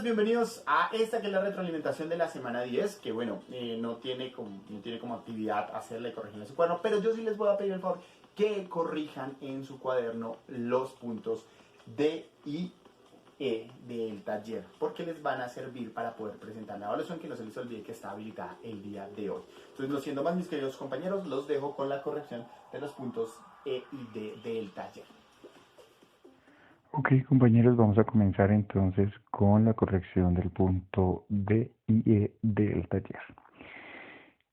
compañeros, bienvenidos a esta que es la retroalimentación de la semana 10, que bueno, no tiene como actividad hacerle corregir en su cuaderno, pero yo sí les voy a pedir el favor que corrijan en su cuaderno los puntos D y E del taller, porque les van a servir para poder presentar la evaluación, que no se les olvide que está habilitada el día de hoy. Entonces, no siendo más, mis queridos compañeros, los dejo con la corrección de los puntos E y D del taller. Ok, compañeros, vamos a comenzar entonces con la corrección del punto D y E del taller.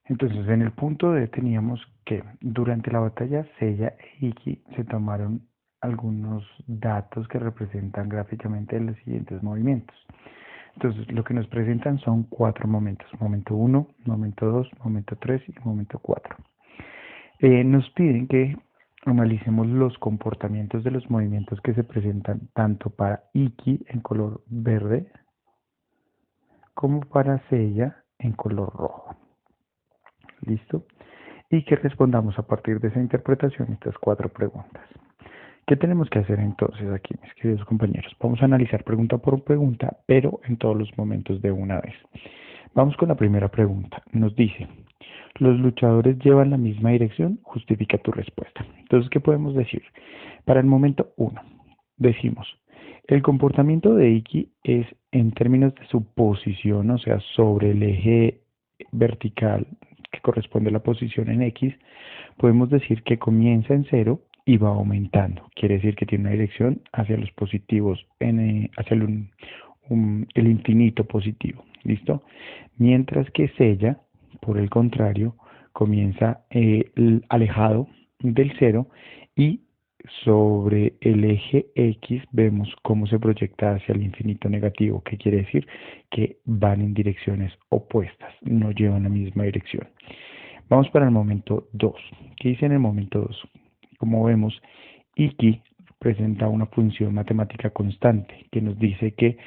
Entonces, en el punto D teníamos que durante la batalla Seiya e Ikki se tomaron algunos datos que representan gráficamente los siguientes movimientos. Entonces, lo que nos presentan son 4 momentos: momento 1, momento 2, momento 3 y momento 4. Nos piden que analicemos los comportamientos de los movimientos que se presentan tanto para Ikki en color verde como para Seiya en color rojo. ¿Listo? Y que respondamos a partir de esa interpretación estas 4 preguntas. ¿Qué tenemos que hacer entonces aquí, mis queridos compañeros? Vamos a analizar pregunta por pregunta, pero en todos los momentos de una vez. Vamos con la primera pregunta. Nos dice: ¿los luchadores llevan la misma dirección? Justifica tu respuesta. Entonces, ¿qué podemos decir? Para el momento 1, decimos: el comportamiento de Ikki es en términos de su posición, o sea, sobre el eje vertical que corresponde a la posición en X, podemos decir que comienza en 0 y va aumentando. Quiere decir que tiene una dirección hacia los positivos, hacia el infinito positivo. ¿Listo? Mientras que Seiya, por el contrario, comienza alejado del 0 y sobre el eje X vemos cómo se proyecta hacia el infinito negativo, que quiere decir que van en direcciones opuestas, no llevan la misma dirección. Vamos para el momento 2. ¿Qué dice en el momento 2? Como vemos, Ikki presenta una función matemática constante que nos dice que,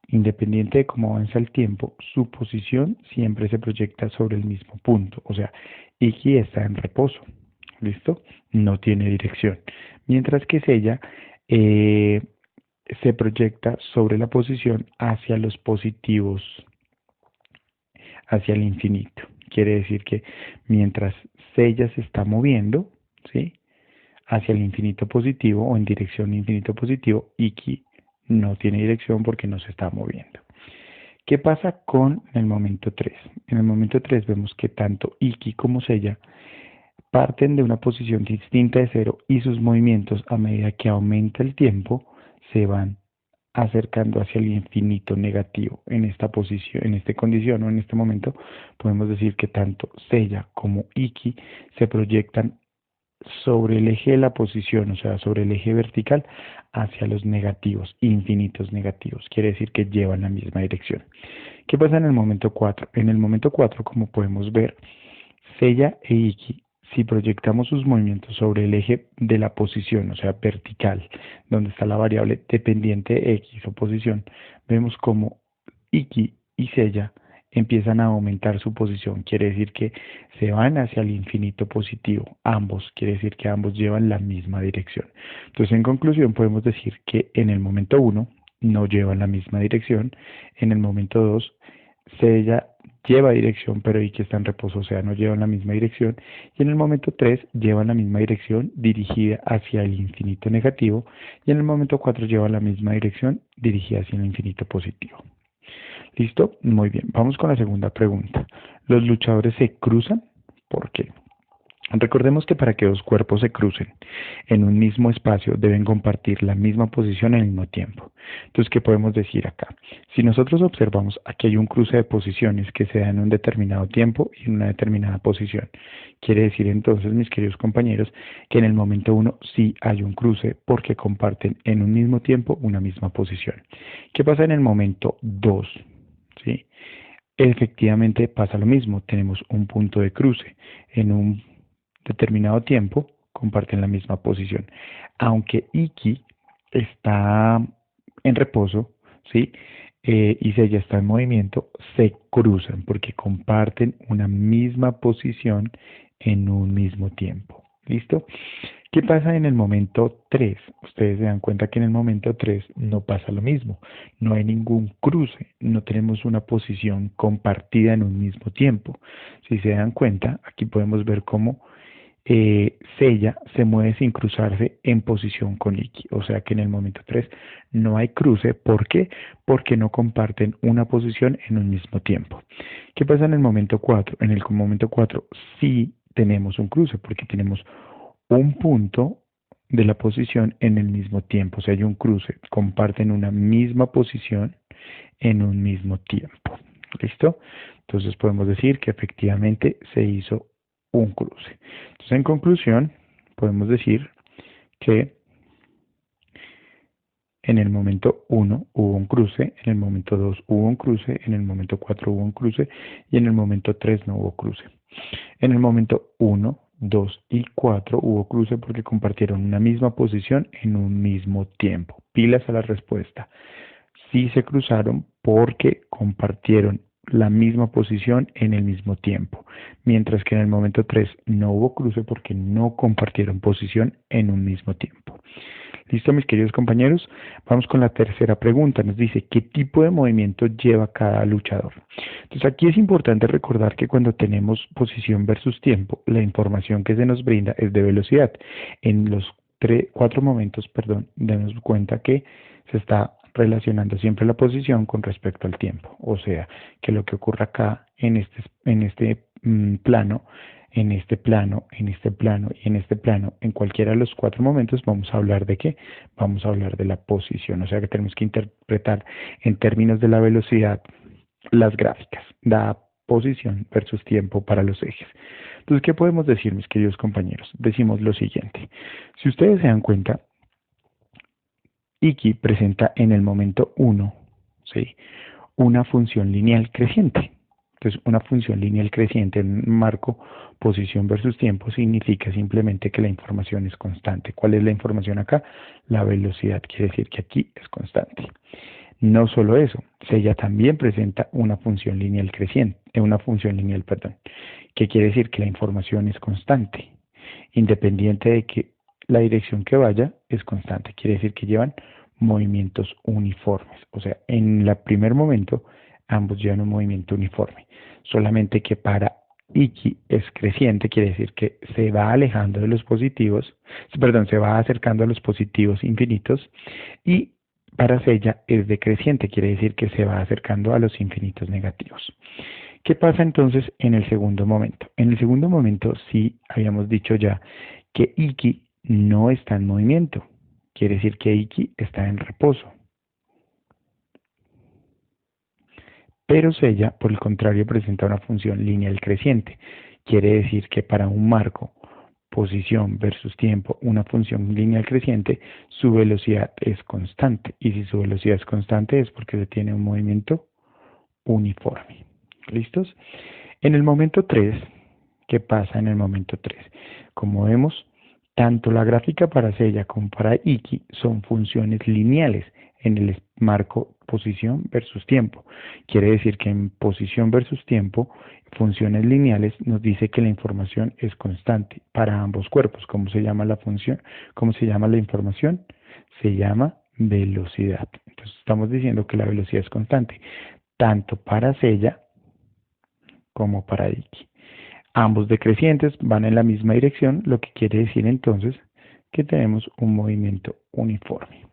independiente de cómo avanza el tiempo, su posición siempre se proyecta sobre el mismo punto. O sea, Ikki está en reposo. ¿Listo? No tiene dirección. Mientras que Seiya se proyecta sobre la posición hacia los positivos, hacia el infinito. Quiere decir que mientras Seiya se está moviendo, ¿sí?, hacia el infinito positivo o en dirección infinito positivo, Ikki no tiene dirección porque no se está moviendo. ¿Qué pasa con el momento 3? En el momento 3 vemos que tanto Ikki como Seiya parten de una posición distinta de 0 y sus movimientos, a medida que aumenta el tiempo, se van acercando hacia el infinito negativo. En esta posición, en esta condición o en este momento, podemos decir que tanto Seiya como Ikki se proyectan sobre el eje de la posición, o sea, sobre el eje vertical, hacia los negativos, infinitos negativos. Quiere decir que llevan la misma dirección. ¿Qué pasa en el momento 4? En el momento 4, como podemos ver, Seiya e Ikki, si proyectamos sus movimientos sobre el eje de la posición, o sea, vertical, donde está la variable dependiente X o posición, vemos como Ikki y Seiya empiezan a aumentar su posición. Quiere decir que se van hacia el infinito positivo. Ambos, quiere decir que ambos llevan la misma dirección. Entonces, en conclusión, podemos decir que en el momento 1 no llevan la misma dirección. En el momento 2, Seiya lleva dirección, pero Ikki está en reposo, o sea, no llevan la misma dirección. Y en el momento 3 llevan la misma dirección dirigida hacia el infinito negativo. Y en el momento 4 llevan la misma dirección dirigida hacia el infinito positivo. ¿Listo? Muy bien. Vamos con la segunda pregunta. ¿Los luchadores se cruzan? ¿Por qué? Recordemos que para que dos cuerpos se crucen en un mismo espacio deben compartir la misma posición al mismo tiempo. Entonces, ¿qué podemos decir acá? Si nosotros observamos, aquí hay un cruce de posiciones que se da en un determinado tiempo y en una determinada posición. Quiere decir entonces, mis queridos compañeros, que en el momento 1 sí hay un cruce porque comparten en un mismo tiempo una misma posición. ¿Qué pasa en el momento 2? ¿Sí? Efectivamente pasa lo mismo. Tenemos un punto de cruce en un determinado tiempo, comparten la misma posición. Aunque Ikki está en reposo, ¿sí? Y Seiya está en movimiento, se cruzan porque comparten una misma posición en un mismo tiempo. ¿Listo? ¿Qué pasa en el momento 3? Ustedes se dan cuenta que en el momento 3 no pasa lo mismo. No hay ningún cruce, no tenemos una posición compartida en un mismo tiempo. Si se dan cuenta, aquí podemos ver cómo Sella se mueve sin cruzarse en posición con Iki. O sea que en el momento 3 no hay cruce. ¿Por qué? Porque no comparten una posición en un mismo tiempo. ¿Qué pasa en el momento 4? En el momento 4 sí tenemos un cruce porque tenemos un punto de la posición en el mismo tiempo. O sea, hay un cruce. Comparten una misma posición en un mismo tiempo. ¿Listo? Entonces podemos decir que efectivamente se hizo un cruce. Entonces, en conclusión, podemos decir que en el momento 1 hubo un cruce, en el momento 2 hubo un cruce, en el momento 4 hubo un cruce y en el momento 3 no hubo cruce. En el momento 1, 2 y 4 hubo cruce porque compartieron una misma posición en un mismo tiempo. Pilas a la respuesta. Sí se cruzaron porque compartieron la misma posición en el mismo tiempo, mientras que en el momento 3 no hubo cruce porque no compartieron posición en un mismo tiempo. ¿Listo, mis queridos compañeros? Vamos con la tercera pregunta. Nos dice, ¿qué tipo de movimiento lleva cada luchador? Entonces, aquí es importante recordar que cuando tenemos posición versus tiempo, la información que se nos brinda es de velocidad. En los 4 momentos, demos cuenta que se está relacionando siempre la posición con respecto al tiempo. O sea, que lo que ocurre acá en este plano, en este plano, en este plano y en este plano, en cualquiera de los 4 momentos, vamos a hablar de qué? Vamos a hablar de la posición. O sea que tenemos que interpretar en términos de la velocidad las gráficas, la posición versus tiempo para los ejes. Entonces, ¿qué podemos decir, mis queridos compañeros? Decimos lo siguiente. Si ustedes se dan cuenta, Iki presenta en el momento 1, ¿sí?, una función lineal creciente. Entonces, una función lineal creciente en un marco posición versus tiempo significa simplemente que la información es constante. ¿Cuál es la información acá? La velocidad, quiere decir que aquí es constante. No solo eso, Sella también presenta una función lineal creciente, que quiere decir que la información es constante, independiente de que la dirección que vaya es constante, quiere decir que llevan movimientos uniformes. O sea, en el primer momento ambos llevan un movimiento uniforme, solamente que para Iki es creciente, quiere decir que se va alejando de los positivos, se va acercando a los positivos infinitos, y para Sella es decreciente, quiere decir que se va acercando a los infinitos negativos. ¿Qué pasa entonces en el segundo momento? En el segundo momento sí habíamos dicho ya que Iki no está en movimiento, quiere decir que Iki está en reposo. Pero Sella, por el contrario, presenta una función lineal creciente, quiere decir que para un marco posición versus tiempo, una función lineal creciente, su velocidad es constante. Y si su velocidad es constante es porque se tiene un movimiento uniforme. ¿Listos? En el momento 3, ¿qué pasa en el momento 3? Como vemos, tanto la gráfica para Sella como para Iki son funciones lineales en el marco posición versus tiempo. Quiere decir que en posición versus tiempo, funciones lineales nos dice que la información es constante para ambos cuerpos. ¿Cómo se llama la función? ¿Cómo se llama la información? Se llama velocidad. Entonces estamos diciendo que la velocidad es constante, tanto para Sella como para Iki. Ambos decrecientes van en la misma dirección, lo que quiere decir entonces que tenemos un movimiento uniforme.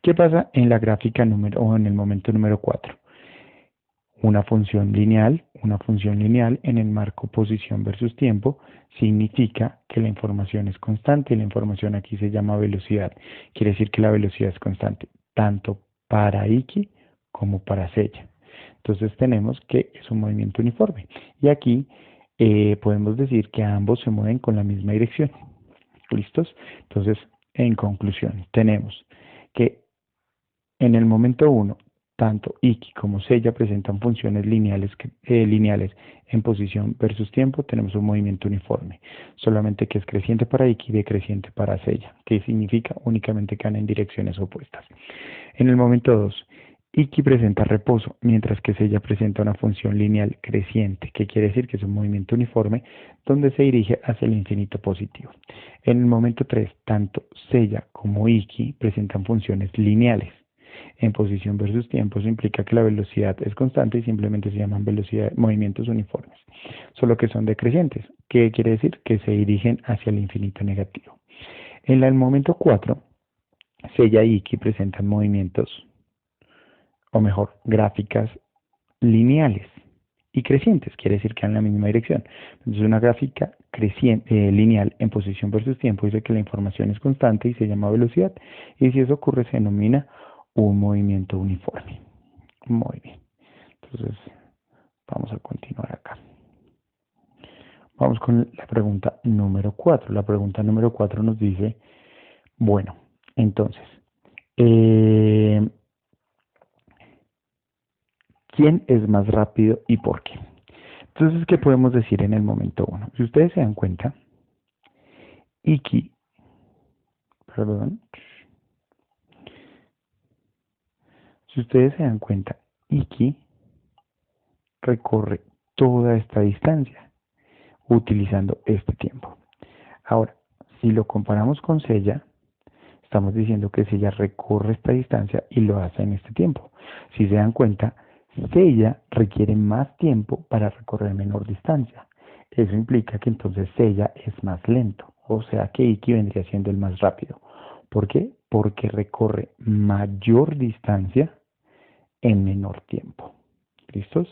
¿Qué pasa en la gráfica o en el momento número 4? Una función lineal en el marco posición versus tiempo significa que la información es constante y la información aquí se llama velocidad. Quiere decir que la velocidad es constante, tanto para Iki como para Sella. Entonces tenemos que es un movimiento uniforme. Y aquí podemos decir que ambos se mueven con la misma dirección. ¿Listos? Entonces, en conclusión, tenemos que en el momento 1, tanto Iki como Sella presentan funciones lineales en posición versus tiempo, tenemos un movimiento uniforme, solamente que es creciente para Iki y decreciente para Sella, que significa únicamente que van en direcciones opuestas. En el momento 2, Iki presenta reposo, mientras que Sella presenta una función lineal creciente, que quiere decir que es un movimiento uniforme donde se dirige hacia el infinito positivo. En el momento 3, tanto Sella como Iki presentan funciones lineales. En posición versus tiempo, eso implica que la velocidad es constante y simplemente se llaman movimientos uniformes, solo que son decrecientes, que quiere decir que se dirigen hacia el infinito negativo. En el momento 4, Sella y Iki presentan movimientos, o mejor, gráficas lineales y crecientes, quiere decir que van en la misma dirección. Entonces, una gráfica lineal en posición versus tiempo dice que la información es constante y se llama velocidad, y si eso ocurre se denomina un movimiento uniforme. Muy bien. Entonces, vamos a continuar acá. Vamos con la pregunta número 4. La pregunta número 4 nos dice, bueno, entonces, ¿quién es más rápido y por qué? Entonces, ¿qué podemos decir en el momento 1? Si ustedes se dan cuenta, Iki, perdón, si ustedes se dan cuenta, Iki recorre toda esta distancia utilizando este tiempo. Ahora, si lo comparamos con Sella, estamos diciendo que Sella recorre esta distancia y lo hace en este tiempo. Si se dan cuenta, Sella requiere más tiempo para recorrer menor distancia. Eso implica que entonces Sella es más lento, o sea que Iki vendría siendo el más rápido. ¿Por qué? Porque recorre mayor distancia en menor tiempo. ¿Listos?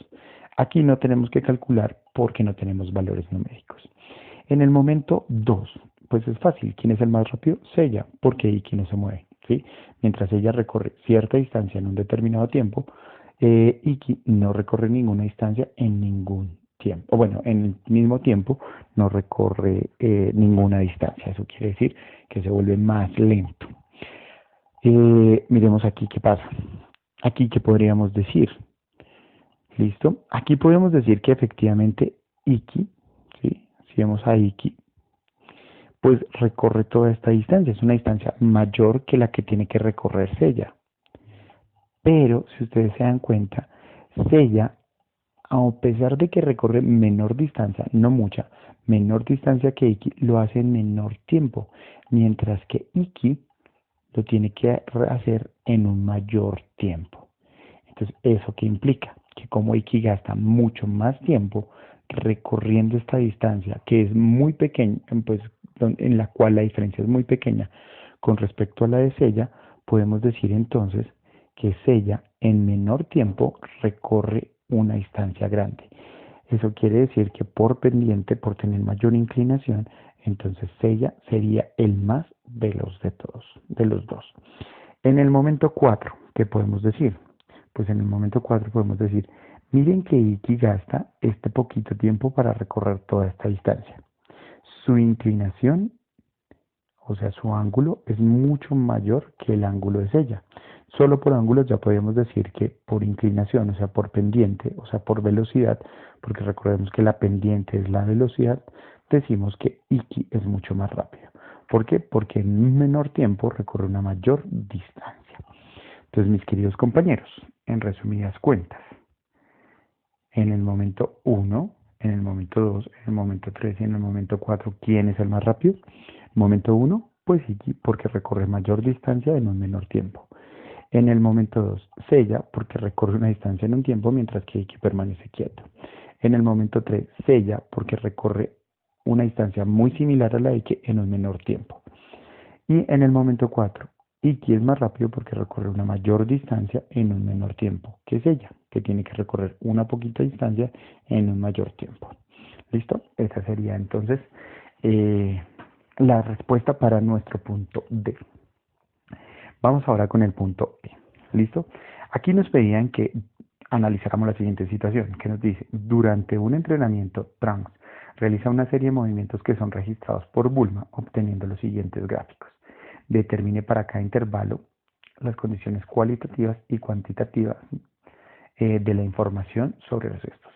Aquí no tenemos que calcular porque no tenemos valores numéricos. En el momento 2, pues es fácil. ¿Quién es el más rápido? Sella, porque Iki no se mueve. ¿Sí? Mientras ella recorre cierta distancia en un determinado tiempo, Iki no recorre ninguna distancia en ningún tiempo. O bueno, en el mismo tiempo no recorre ninguna distancia. Eso quiere decir que se vuelve más lento. Miremos aquí qué pasa. Aquí qué podríamos decir. ¿Listo? Aquí podemos decir que efectivamente Iki, ¿sí? Si vemos a Iki, pues recorre toda esta distancia. Es una distancia mayor que la que tiene que recorrer Sella. Pero, si ustedes se dan cuenta, Sella, a pesar de que recorre menor distancia, no mucha, menor distancia que Iki, lo hace en menor tiempo. Mientras que Iki lo tiene que hacer en un mayor tiempo. Entonces, ¿eso qué implica? Que como Iki gasta mucho más tiempo recorriendo esta distancia, que es muy pequeña, pues en la cual la diferencia es muy pequeña con respecto a la de Sella, podemos decir entonces que Sella en menor tiempo recorre una distancia grande. Eso quiere decir que por pendiente, por tener mayor inclinación, entonces Sella sería el más veloz de todos, de los dos. En el momento 4, ¿qué podemos decir? Pues en el momento 4 podemos decir, miren que Iki gasta este poquito tiempo para recorrer toda esta distancia. Su inclinación, o sea, su ángulo, es mucho mayor que el ángulo de Sella. Solo por ángulos ya podríamos decir que por inclinación, o sea, por pendiente, o sea, por velocidad, porque recordemos que la pendiente es la velocidad, decimos que Iki es mucho más rápido. ¿Por qué? Porque en un menor tiempo recorre una mayor distancia. Entonces, mis queridos compañeros, en resumidas cuentas, en el momento 1, en el momento 2, en el momento 3 y en el momento 4, ¿quién es el más rápido? Momento 1, pues Iki, porque recorre mayor distancia en un menor tiempo. En el momento 2, Sella, porque recorre una distancia en un tiempo, mientras que Iki permanece quieto. En el momento 3, Sella, porque recorre una distancia muy similar a la de Iki en un menor tiempo. Y en el momento 4, Iki es más rápido porque recorre una mayor distancia en un menor tiempo que Sella, que tiene que recorrer una poquita distancia en un mayor tiempo. ¿Listo? Esa sería entonces la respuesta para nuestro punto D. Vamos ahora con el punto E. ¿Listo? Aquí nos pedían que analizáramos la siguiente situación, que nos dice, durante un entrenamiento trans, realiza una serie de movimientos que son registrados por Bulma, obteniendo los siguientes gráficos. Determine para cada intervalo las condiciones cualitativas y cuantitativas de la información sobre los gestos.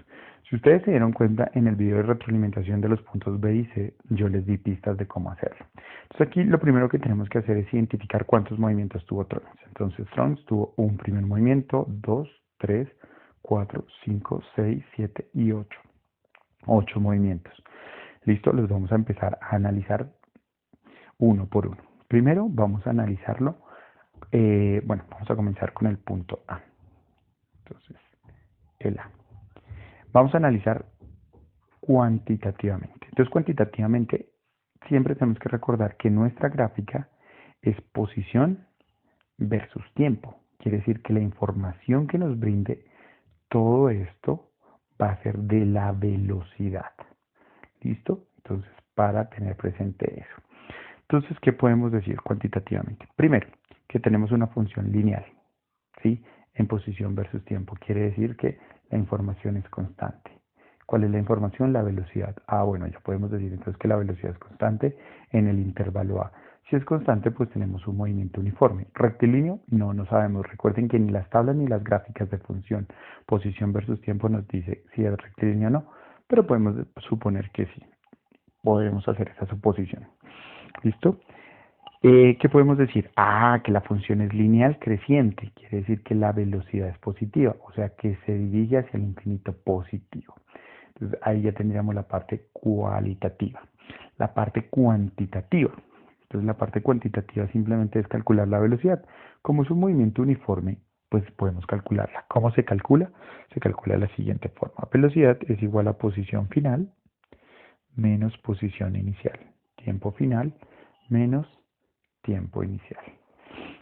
Si Si ustedes se dieron cuenta, en el video de retroalimentación de los puntos B y C, yo les di pistas de cómo hacerlo. Entonces aquí lo primero que tenemos que hacer es identificar cuántos movimientos tuvo Trunks. Entonces Trunks tuvo un primer movimiento, 2, 3, 4, 5, 6, 7 y 8. 8 movimientos. Listo, los vamos a empezar a analizar uno por uno. Primero vamos a analizarlo. Bueno, vamos a comenzar con el punto A. Entonces, el A. Vamos a analizar cuantitativamente. Entonces, cuantitativamente, siempre tenemos que recordar que nuestra gráfica es posición versus tiempo. Quiere decir que la información que nos brinde todo esto va a ser de la velocidad. ¿Listo? Entonces, para tener presente eso. Entonces, ¿qué podemos decir cuantitativamente? Primero, que tenemos una función lineal, ¿sí? En posición versus tiempo. Quiere decir que la información es constante. ¿Cuál es la información? La velocidad. Bueno, ya podemos decir entonces que la velocidad es constante en el intervalo A. Si es constante, pues tenemos un movimiento uniforme. ¿Rectilíneo? No, no sabemos. Recuerden que ni las tablas ni las gráficas de función, posición versus tiempo nos dice si es rectilíneo o no, pero podemos suponer que sí. Podemos hacer esa suposición. ¿Listo? ¿Qué podemos decir? Que la función es lineal creciente, quiere decir que la velocidad es positiva, o sea que se dirige hacia el infinito positivo. Entonces ahí ya tendríamos la parte cualitativa. La parte cuantitativa. Entonces la parte cuantitativa simplemente es calcular la velocidad. Como es un movimiento uniforme, pues podemos calcularla. ¿Cómo se calcula? Se calcula de la siguiente forma. Velocidad es igual a posición final menos posición inicial. Tiempo final menos tiempo inicial.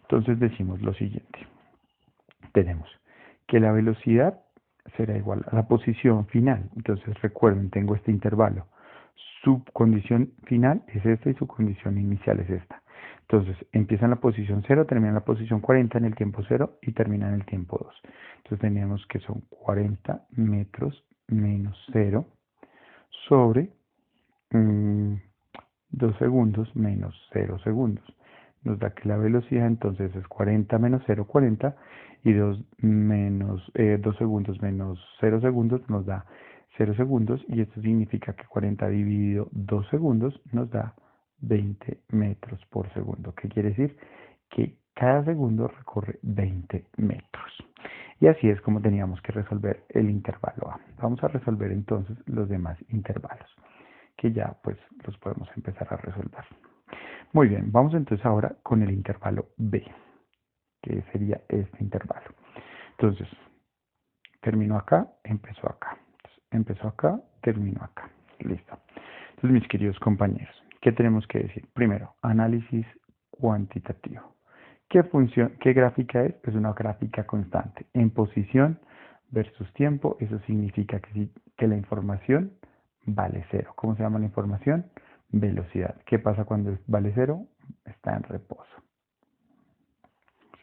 Entonces decimos lo siguiente. Tenemos que la velocidad será igual a la posición final. Entonces recuerden, tengo este intervalo. Su condición final es esta y su condición inicial es esta. Entonces empieza en la posición 0, termina en la posición 40 en el tiempo 0 y termina en el tiempo 2. Entonces teníamos que son 40 metros menos 0 sobre 2 segundos menos 0 segundos. Nos da que la velocidad entonces es 40 menos 0, 40, y 2 segundos menos 0 segundos nos da 0 segundos, y esto significa que 40 dividido 2 segundos nos da 20 metros por segundo. ¿Qué quiere decir? Que cada segundo recorre 20 metros. Y así es como teníamos que resolver el intervalo A. Vamos a resolver entonces los demás intervalos, que ya pues los podemos empezar a resolver. Muy bien, vamos entonces ahora con el intervalo B, que sería este intervalo. Entonces, terminó acá, empezó acá. Entonces, empezó acá, terminó acá. Listo. Entonces, mis queridos compañeros, ¿qué tenemos que decir? Primero, análisis cuantitativo. ¿Qué gráfica es? Es una gráfica constante. En posición versus tiempo, eso significa que la información vale cero. ¿Cómo se llama la información? Velocidad. ¿Qué pasa cuando vale cero? Está en reposo.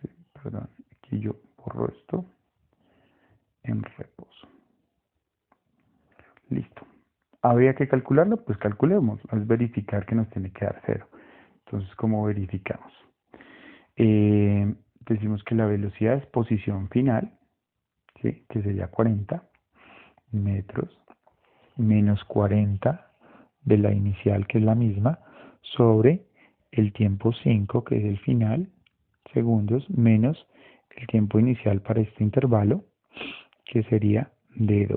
Sí, perdón, aquí yo borro esto. En reposo. Listo. ¿Habría que calcularlo? Pues calculemos. Es verificar que nos tiene que dar cero. Entonces, ¿cómo verificamos? Decimos que la velocidad es posición final, ¿sí? Que sería 40 metros menos 40 de la inicial, que es la misma, sobre el tiempo 5, que es el final, segundos, menos el tiempo inicial para este intervalo, que sería de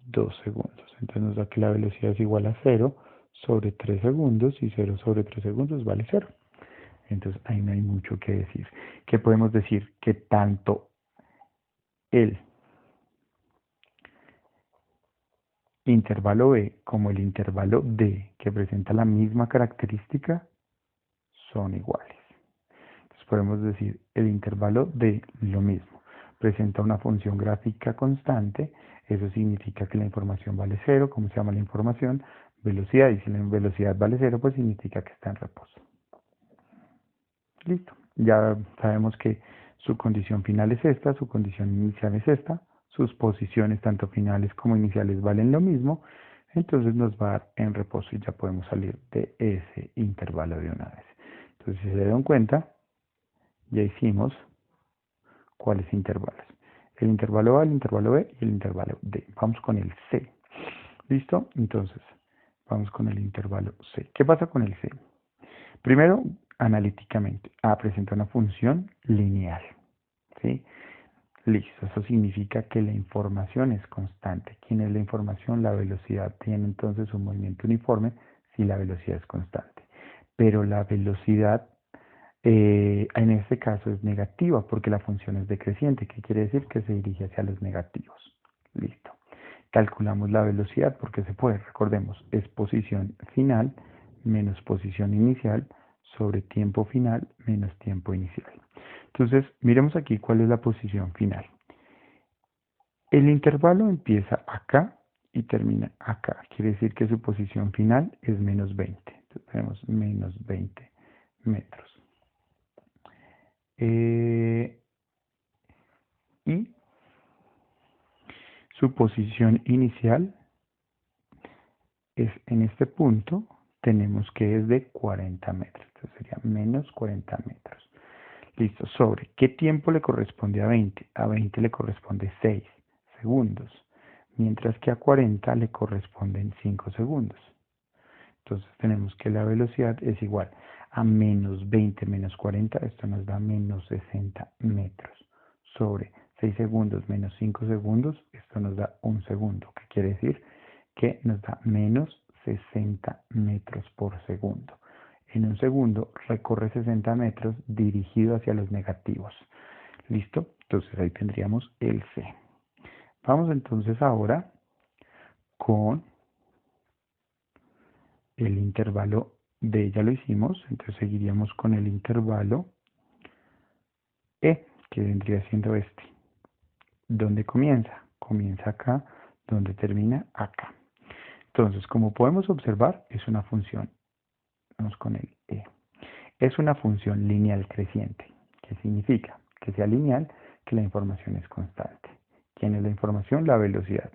2 segundos. Entonces nos da que la velocidad es igual a 0 sobre 3 segundos, y 0 sobre 3 segundos vale 0. Entonces ahí no hay mucho que decir. ¿Qué podemos decir? Que tanto el intervalo B como el intervalo D, que presenta la misma característica, son iguales. Entonces podemos decir el intervalo D lo mismo. Presenta una función gráfica constante. Eso significa que la información vale 0. ¿Cómo se llama la información? Velocidad. Y si la velocidad vale 0, pues significa que está en reposo. Listo. Ya sabemos que su condición final es esta, su condición inicial es esta, sus posiciones tanto finales como iniciales valen lo mismo, entonces nos va a dar en reposo y ya podemos salir de ese intervalo de una vez. Entonces, si se dieron cuenta, ya hicimos cuáles intervalos. El intervalo A, el intervalo B y el intervalo D. Vamos con el C. ¿Listo? Entonces, vamos con el intervalo C. ¿Qué pasa con el C? Primero, analíticamente, A presenta una función lineal. ¿Sí? Listo, eso significa que la información es constante. ¿Quién es la información? La velocidad. Tiene entonces un movimiento uniforme si la velocidad es constante. Pero la velocidad en este caso es negativa porque la función es decreciente. ¿Qué quiere decir? Que se dirige hacia los negativos. Listo. Calculamos la velocidad porque se puede. Recordemos, es posición final menos posición inicial sobre tiempo final menos tiempo inicial. Entonces, miremos aquí cuál es la posición final. El intervalo empieza acá y termina acá. Quiere decir que su posición final es menos 20. Entonces tenemos menos 20 metros. Y su posición inicial es en este punto, tenemos que es de 40 metros. Entonces sería menos 40 metros. Listo, sobre ¿qué tiempo le corresponde a 20? A 20 le corresponde 6 segundos, mientras que a 40 le corresponden 5 segundos. Entonces tenemos que la velocidad es igual a menos 20 menos 40, esto nos da menos 60 metros, sobre 6 segundos menos 5 segundos, esto nos da 1 segundo, que quiere decir que nos da menos 60 metros por segundo. En un segundo recorre 60 metros dirigido hacia los negativos. ¿Listo? Entonces ahí tendríamos el C. Vamos entonces ahora con el intervalo D, ya lo hicimos, entonces seguiríamos con el intervalo E, que vendría siendo este. ¿Dónde comienza? Comienza acá, donde termina acá. Entonces, como podemos observar, es una función. Vamos con el E. Es una función lineal creciente. ¿Qué significa? Que sea lineal, que la información es constante. ¿Quién es la información? La velocidad.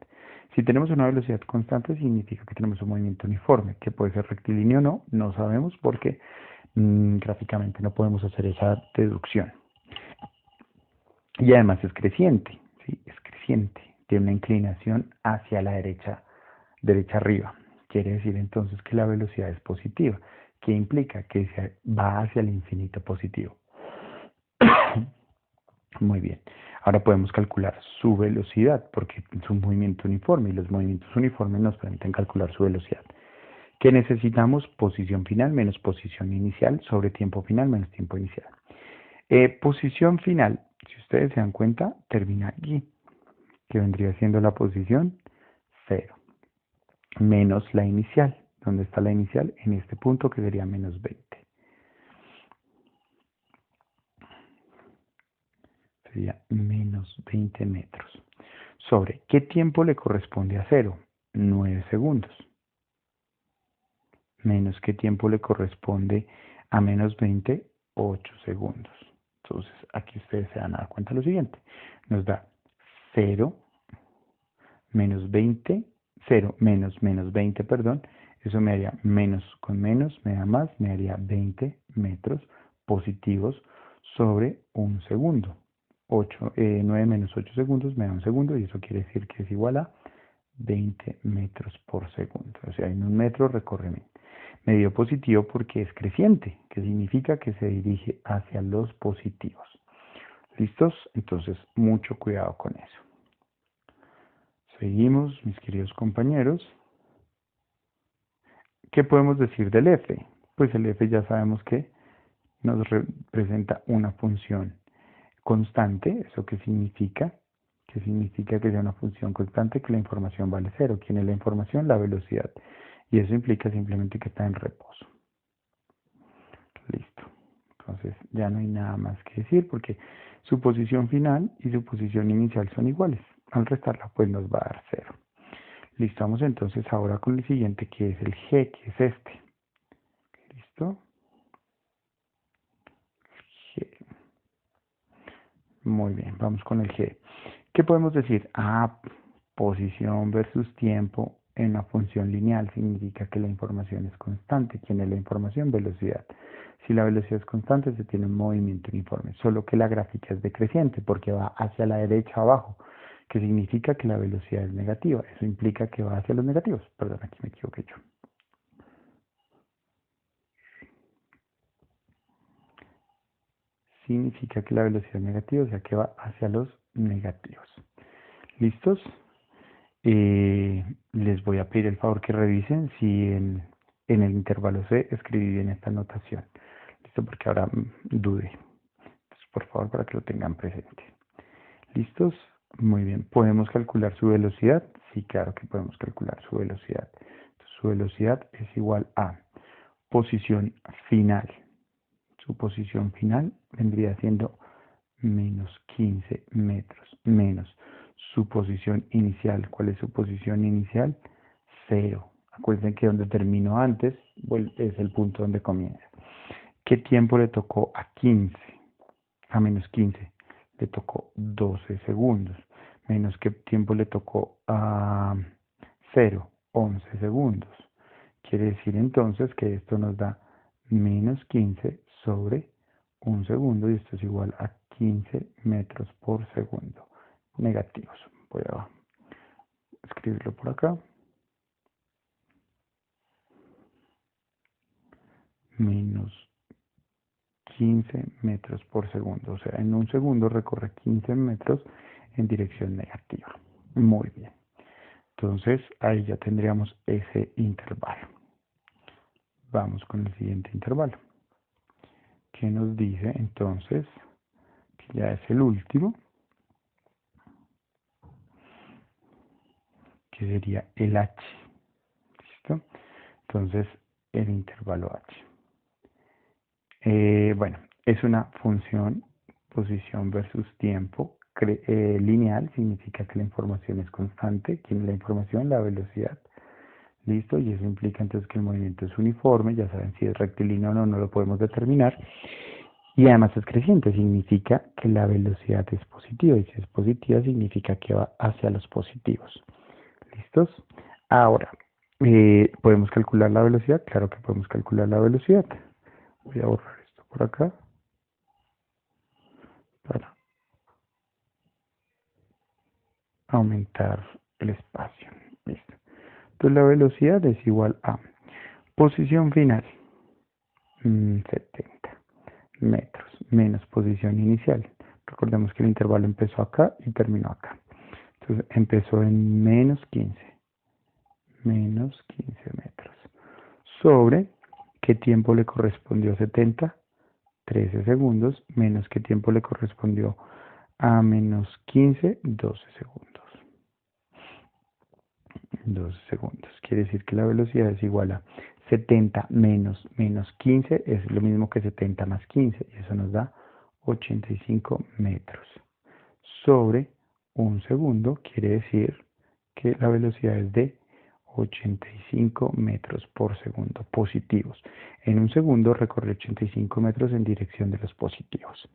Si tenemos una velocidad constante, significa que tenemos un movimiento uniforme, que puede ser rectilíneo o no, no sabemos porque gráficamente no podemos hacer esa deducción. Y además es creciente, ¿sí? Es creciente, tiene una inclinación hacia la derecha arriba. Quiere decir entonces que la velocidad es positiva, que implica que se va hacia el infinito positivo. Muy bien. Ahora podemos calcular su velocidad porque es un movimiento uniforme y los movimientos uniformes nos permiten calcular su velocidad. ¿Qué necesitamos? Posición final menos posición inicial sobre tiempo final menos tiempo inicial. Posición final, si ustedes se dan cuenta, termina aquí, que vendría siendo la posición 0, menos la inicial. ¿Dónde está la inicial? En este punto que sería menos 20. Sería menos 20 metros. Sobre ¿qué tiempo le corresponde a 0? 9 segundos. Menos ¿qué tiempo le corresponde a menos 20? 8 segundos. Entonces aquí ustedes se van a dar cuenta de lo siguiente. Nos da 0 menos 20, 0 menos 20, perdón. Eso me haría menos con menos, me da más, me haría 20 metros positivos sobre un segundo. 9 menos 8 segundos me da un segundo y eso quiere decir que es igual a 20 metros por segundo. O sea, en un metro recorre medio positivo porque es creciente, que significa que se dirige hacia los positivos. ¿Listos? Entonces, mucho cuidado con eso. Seguimos, mis queridos compañeros. ¿Qué podemos decir del f? Pues el f ya sabemos que nos representa una función constante. ¿Eso qué significa? Que significa que sea una función constante, que la información vale 0. ¿Quién es la información? La velocidad. Y eso implica simplemente que está en reposo. Listo. Entonces ya no hay nada más que decir porque su posición final y su posición inicial son iguales. Al restarla pues nos va a dar 0. Listo, vamos entonces ahora con el siguiente que es el G, que es este. ¿Listo? G. Muy bien, vamos con el G. ¿Qué podemos decir? Posición versus tiempo en una función lineal significa que la información es constante. ¿Quién es la información? Velocidad. Si la velocidad es constante, se tiene un movimiento uniforme, solo que la gráfica es decreciente porque va hacia la derecha abajo, que significa que la velocidad es negativa. Eso implica que va hacia los negativos. Perdón, aquí me equivoqué yo. Significa que la velocidad es negativa, o sea que va hacia los negativos. ¿Listos? Les voy a pedir el favor que revisen si en el intervalo C escribí bien esta notación. ¿Listo? Porque ahora dude. Entonces, por favor, para que lo tengan presente. ¿Listos? Muy bien. ¿Podemos calcular su velocidad? Sí, claro que podemos calcular su velocidad. Entonces, su velocidad es igual a posición final. Su posición final vendría siendo menos 15 metros, menos su posición inicial. ¿Cuál es su posición inicial? 0. Acuérdense que donde terminó antes es el punto donde comienza. ¿Qué tiempo le tocó a 15? A menos 15. Le tocó 12 segundos. Menos qué tiempo le tocó a 0, 11 segundos. Quiere decir entonces que esto nos da menos 15 sobre 1 segundo y esto es igual a 15 metros por segundo negativos. Voy a escribirlo por acá. Menos 15 metros por segundo. O sea, en un segundo recorre 15 metros en dirección negativa. Muy bien. Entonces, ahí ya tendríamos ese intervalo. Vamos con el siguiente intervalo. ¿Qué nos dice entonces? Que ya es el último. Que sería el H. ¿Listo? Entonces, el intervalo H. Bueno, es una función posición versus tiempo lineal, significa que la información es constante. ¿Quién es la información? La velocidad. ¿Listo? Y eso implica entonces que el movimiento es uniforme. Ya saben si es rectilíneo o no, no lo podemos determinar. Y además es creciente, significa que la velocidad es positiva. Y si es positiva, significa que va hacia los positivos. ¿Listos? Ahora, ¿podemos calcular la velocidad? Claro que podemos calcular la velocidad. Voy a borrar esto por acá para aumentar el espacio. Listo. Entonces la velocidad es igual a posición final, 70 metros, menos posición inicial. Recordemos que el intervalo empezó acá y terminó acá. Entonces empezó en menos 15 metros. Sobre, ¿qué tiempo le correspondió a 70? 13 segundos, menos qué tiempo le correspondió a menos 15, 12 segundos. 12 segundos. Quiere decir que la velocidad es igual a 70 menos 15 es lo mismo que 70 más 15 y eso nos da 85 metros. Sobre un segundo quiere decir que la velocidad es de 85 metros por segundo positivos. En un segundo recorre 85 metros en dirección de los positivos.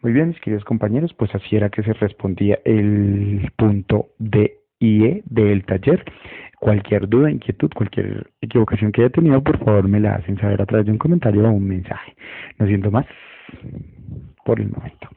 Muy bien, mis queridos compañeros, pues así era que se respondía el punto D y E del taller. Cualquier duda, inquietud, cualquier equivocación que haya tenido, por favor me la hacen saber a través de un comentario o un mensaje. No siento más por el momento.